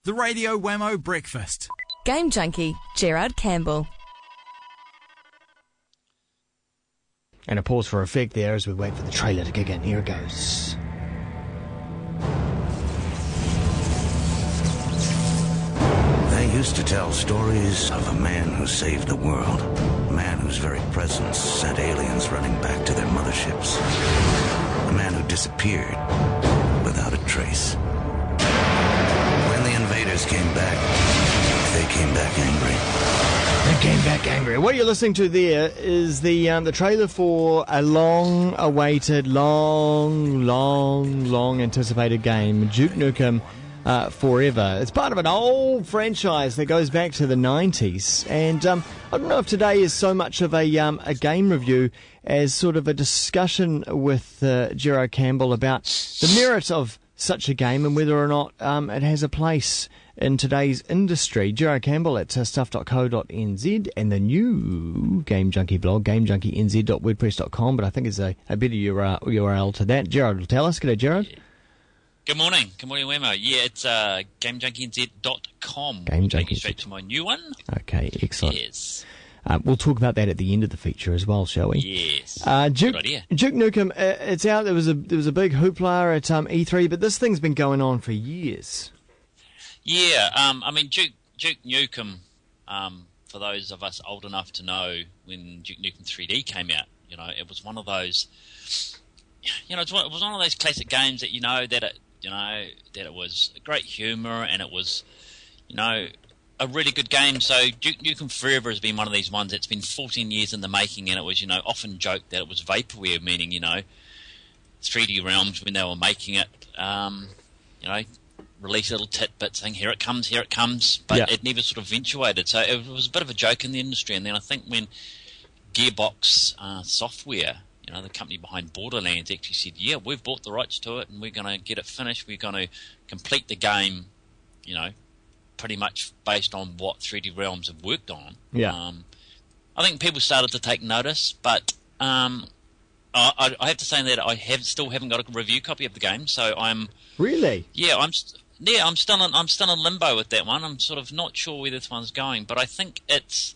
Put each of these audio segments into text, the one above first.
The Radio Wammo Breakfast. Game junkie, Gerard Campbell. And a pause for effect there as we wait for the trailer to kick in. Here it goes. They used to tell stories of a man who saved the world. A man whose very presence sent aliens running back to their motherships. A man who disappeared without a trace. When the invaders came back, they came back angry. They came back angry. What you're listening to there is the trailer for a long-awaited, long anticipated game, Duke Nukem Forever. It's part of an old franchise that goes back to the 90s, and I don't know if today is so much of a game review as sort of a discussion with Gerard Campbell about the merits of such a game and whether or not it has a place in today's industry. Gerard Campbell at stuff.co.nz and the new Game Junkie blog, gamejunkienz.wordpress.com, but I think there's a better URL to that. Gerard will tell us. G'day, Gerard. Yeah. Good morning, Wammo. Yeah, it's gamejunkienz.com. Game straight to my new one. Okay, excellent. Yes. We'll talk about that at the end of the feature as well, shall we? Yes. Duke, Good idea. Duke Nukem, it's out. There was a big hoopla at E3, but this thing's been going on for years. Yeah. Duke Nukem. For those of us old enough to know when Duke Nukem 3D came out, it was one of those. It was one of those classic games that that it was great humour and it was, a really good game. So Duke Nukem Forever has been one of these ones that's been 14 years in the making, and it was, often joked that it was vaporware, meaning, 3D Realms when they were making it, release little tidbits saying, here it comes, but it never sort of eventuated. So it was a bit of a joke in the industry. And then I think when Gearbox Software, the company behind Borderlands, actually said, yeah, we've bought the rights to it and we're going to get it finished. We're going to complete the game, pretty much based on what 3D Realms have worked on. Yeah. I think people started to take notice, but I have to say that I still haven't got a review copy of the game, so I'm... Really? Yeah, I'm still in limbo with that one. I'm sort of not sure where this one's going, but I think it's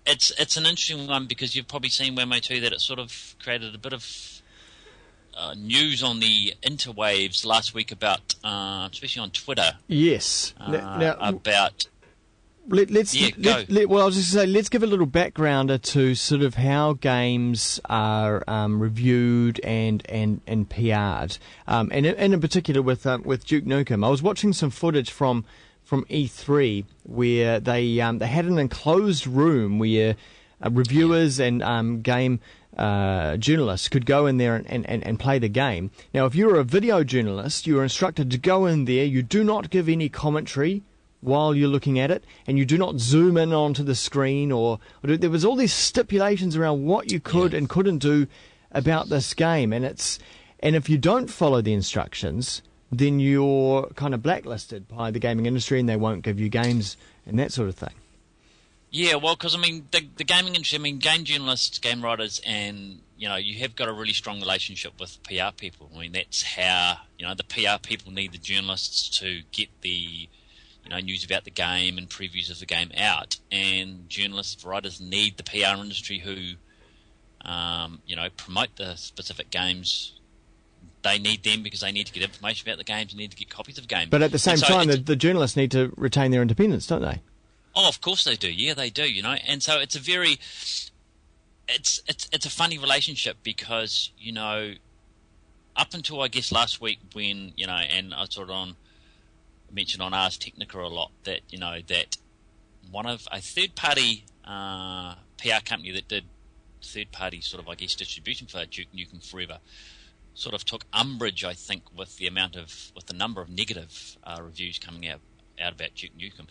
an interesting one because you've probably seen Wammo too that it sort of created a bit of news on the interwaves last week about, especially on Twitter. Yes. About. Well, I was just going to say, let's give a little backgrounder to sort of how games are reviewed and PR'd, and in particular with Duke Nukem. I was watching some footage from E3 where they had an enclosed room where reviewers and game journalists could go in there and play the game. Now, if you're a video journalist, you're instructed to go in there. You do not give any commentary while you're looking at it, and you do not zoom in onto the screen, or there was all these stipulations around what you could and couldn't do about this game, and if you don't follow the instructions, then you're kind of blacklisted by the gaming industry, and they won't give you games and that sort of thing. Yeah, well, because the gaming industry, game journalists, game writers, and you have got a really strong relationship with PR people. That's how the PR people need the journalists to get the news about the game and previews of the game out, and journalists, writers need the PR industry who promote the specific games. They need them because they need to get information about the games and need to get copies of games. But at the same time, the journalists need to retain their independence, don't they? Oh, of course they do. Yeah, they do. And so it's a very, it's a funny relationship because up until I guess last week when and I sort of mentioned on Ars Technica a lot that that one of a third party PR company that did third party sort of distribution for Duke Nukem Forever sort of took umbrage, I think, with the number of negative reviews coming out about Duke Nukem.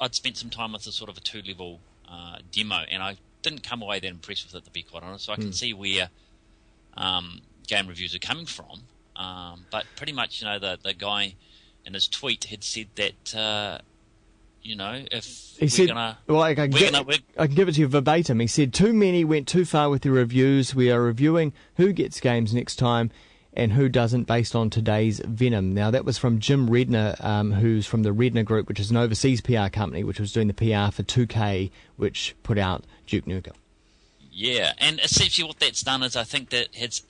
I'd spent some time with a sort of a 2-level demo, and I didn't come away that impressed with it, to be quite honest. So I can see where game reviews are coming from. But pretty much, the guy in his tweet had said that, if he said, I can give it to you verbatim. He said, too many went too far with the reviews. We are reviewing who gets games next time, and who doesn't based on today's Venom. Now, that was from Jim Redner, who's from the Redner Group, which is an overseas PR company, which was doing the PR for 2K, which put out Duke Nukem. Yeah, and essentially what that's done is I think that it's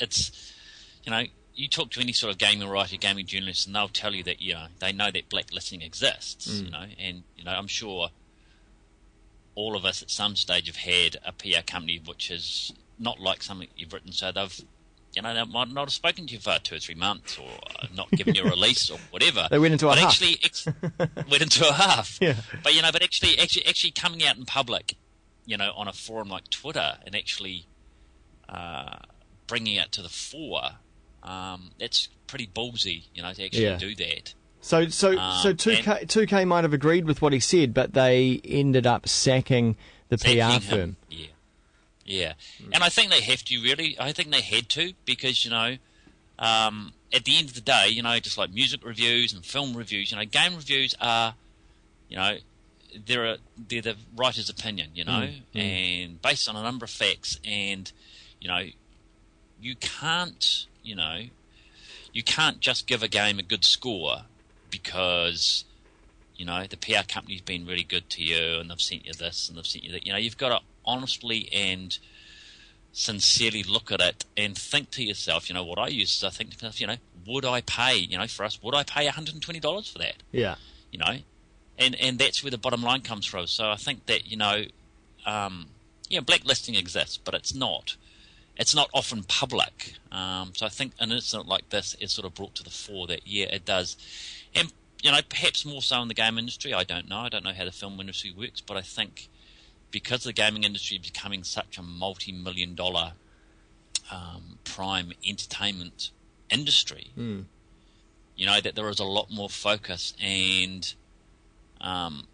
you talk to any sort of gaming writer, gaming journalist, and they'll tell you that, they know that blacklisting exists, and, I'm sure all of us at some stage have had a PR company which is not like something you've written, so they've, they might not have spoken to you for 2 or 3 months, or not given you a release or whatever. They went into a half. Went into a half. Yeah. But, but actually coming out in public, on a forum like Twitter and actually bringing it to the fore, that's pretty ballsy, to actually do that. So 2K might have agreed with what he said, but they ended up sacking the PR firm. Yeah. And I think they have to, really. I think they had to, because, at the end of the day, just like music reviews and film reviews, game reviews are, they're the writer's opinion, and based on a number of facts, and, you can't just give a game a good score because, the PR company's been really good to you and they've sent you this and they've sent you that. You've got to honestly and sincerely look at it and think to yourself, what I use is I think to myself, would I pay, for us, would I pay $120 for that? Yeah. And that's where the bottom line comes from. So I think that, blacklisting exists, but it's not often public. So I think an incident like this is sort of brought to the fore that, it does. And, perhaps more so in the game industry. I don't know. I don't know how the film industry works, but I think because the gaming industry is becoming such a multi-million-dollar prime entertainment industry, that there is a lot more focus, and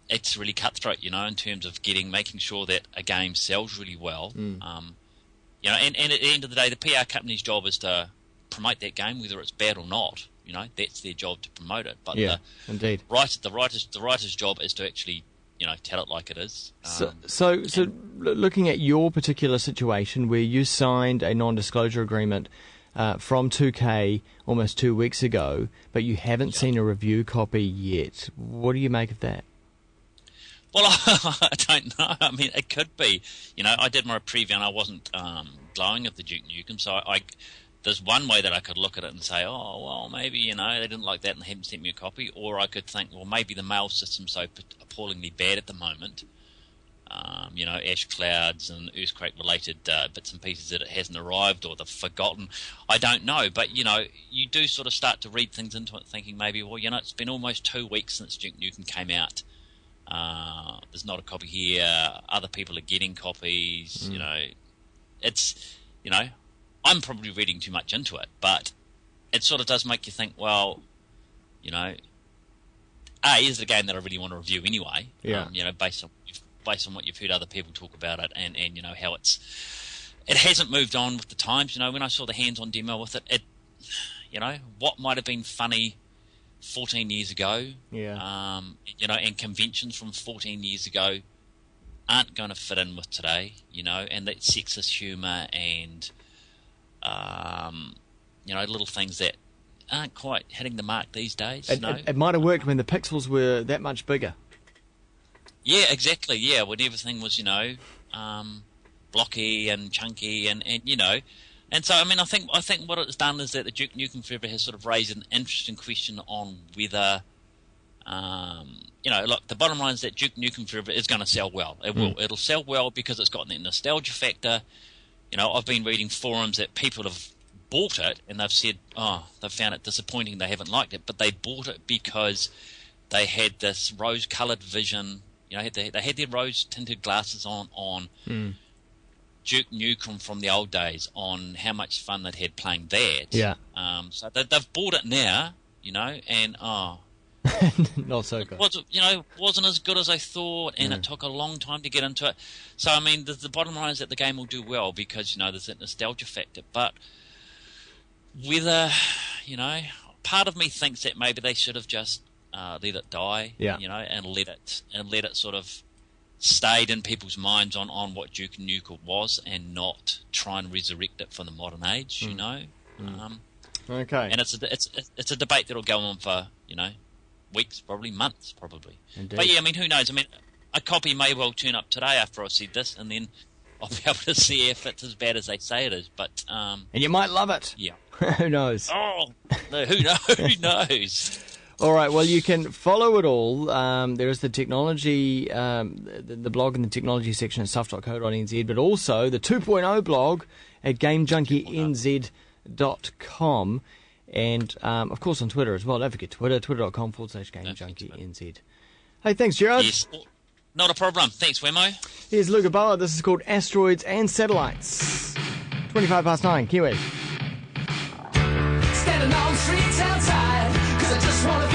it's really cutthroat, in terms of making sure that a game sells really well. And at the end of the day, the PR company's job is to promote that game, whether it's bad or not. That's their job to promote it. But indeed, the writer's job is to actually, tell it like it is. So looking at your particular situation, where you signed a non-disclosure agreement from 2K almost 2 weeks ago, but you haven't seen a review copy yet, what do you make of that? Well, I don't know. I mean, it could be. I did my preview and I wasn't glowing at the Duke Nukem, so there's one way that I could look at it and say, oh, well, maybe, they didn't like that and they haven't sent me a copy. Or I could think, well, maybe the mail system's so appallingly bad at the moment, ash clouds and earthquake-related bits and pieces, that it hasn't arrived or they've forgotten. I don't know. But, you do sort of start to read things into it thinking maybe, well, it's been almost 2 weeks since Duke Nukem came out. There's not a copy here. Other people are getting copies. It's, I'm probably reading too much into it, but it sort of does make you think, well, is it a game that I really want to review anyway? Yeah. Based on what you've heard other people talk about it, and how it hasn't moved on with the times. When I saw the hands-on demo with it, what might have been funny 14 years ago, and conventions from 14 years ago aren't going to fit in with today, and that sexist humour and, little things that aren't quite hitting the mark these days. It might have worked when the pixels were that much bigger. Yeah, exactly, yeah, when everything was, blocky and chunky and And so, I mean, I think what it's done is that the Duke Nukem Forever has sort of raised an interesting question on whether, look, the bottom line is that Duke Nukem Forever is going to sell well. It will. It'll sell well because it's got that nostalgia factor. I've been reading forums that people have bought it and they've said, they've found it disappointing, they haven't liked it, but they bought it because they had this rose-coloured vision. They had their rose-tinted glasses on Duke Nukem from the old days, on how much fun they'd had playing that. Yeah. So they've bought it now, and not so good. Wasn't as good as I thought, and it took a long time to get into it. So, I mean, the bottom line is that the game will do well because, there's that nostalgia factor. But whether, part of me thinks that maybe they should have just let it die, and let it sort of stayed in people's minds on what Duke Nukem was, and not try and resurrect it for the modern age, Okay. And it's a debate that'll go on for, weeks, probably months, probably. Indeed. But yeah, I mean, who knows? I mean, a copy may well turn up today after I said this, and then I'll be able to see if it's as bad as they say it is. But and you might love it. Yeah. Who knows? Oh, no, who knows? All right, well, you can follow it all. There is the technology, the blog in the technology section at stuff.co.nz, but also the 2.0 blog at GameJunkieNZ.com. And, of course, on Twitter as well. Don't forget Twitter, twitter.com/GameJunkieNZ. Hey, thanks, Gerard. Yes, not a problem. Thanks, Wammo. Here's Luca Bala. This is called Asteroids and Satellites. 9:25, Kiwi. Standing on the streets outside, 'cause I just want to